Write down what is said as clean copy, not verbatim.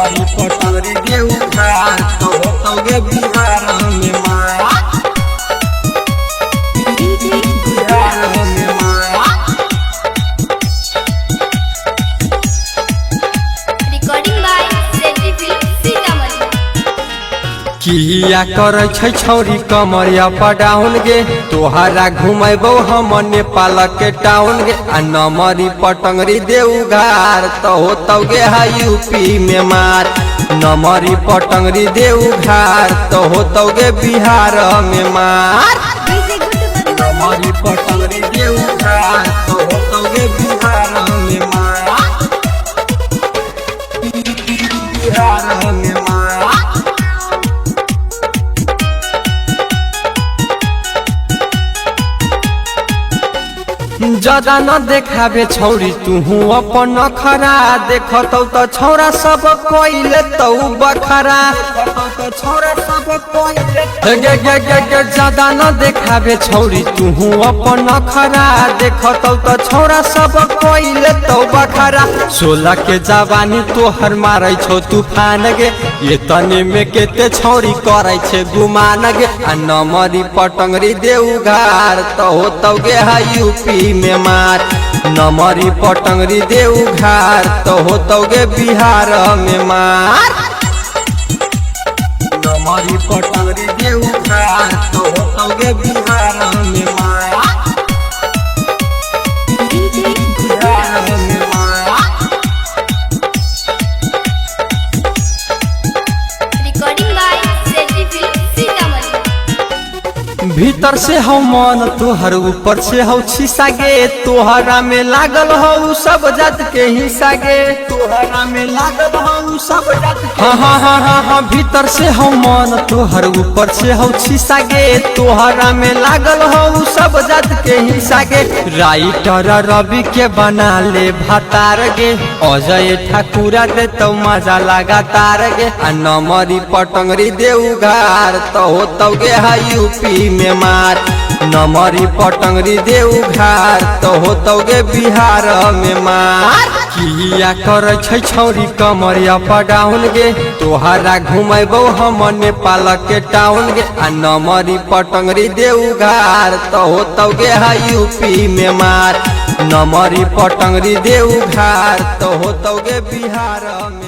नमरी पटंगरी देवघर तो होतौगे बिहार में माया बिहार में माया। Recording by Sethi film Sitamarhi. किया करे छै छौरी कमरिया पडाउन गे तोहरा घुमेबो हम नेपाल के टाउन गे आ नमरी पटंगरी देवघर तो होतौगे है यूपी में मार नमरी पटंगरी देवघर तो होतौगे बिहार में मार नमरी पटंगरी देवघर तो होतौगे बिहार में माया बिहार में माया। ज्यादा न देखाबे छौरी तू अपन खरा देखतौ त छौरा सब कोइले तौ बखरा छोरा सब ज्यादा न देखाबे छौरी तू अपन खरा देखतौ त छौरा सब कोइले तौ बखरा 16 के जवानी तोहर मारै छौ तूफान गे ये तने में केते छौरी करै छे गुमान गे आ नमरी पटंगरी देवघर तो होतौगे है यूपी में मार नमरी पटंगरी देवघर तो होतौगे बिहार में मार नमरी पटंगरी देवघर तो होतौगे बिहार में माया बिहार में माया। Recording by Sethi film Sitamarhi. भीतर से हो मन तोहर ऊपर से हो शीशा गे तोहरा में लागल हो सब जात के हिस्सा गे तोहरा में लागल हो सब जात के हाँ भीतर से हो मन तोहर ऊपर से हो शीशा गे तोहरा में लागल हो सब जात के हिस्सा गे राइटर रवि के बना ले भातार गे अजय ठाकुरा दे तो मजा लगातार गे आ नमरी पटंगरी देवघर तो होतौगे है यूपी में मार नमरी पटंगरी देवघर तो होतौगे बिहार में मार किया करे छै छौरी कमरिया पडाउन गे तोहरा घुमेबो हम नेपाल के टाउन गे आ नमरी पटंगरी देवघर तो होतौगे है यूपी में मार नमरी पटंगरी देवघर तो होतौगे बिहार में।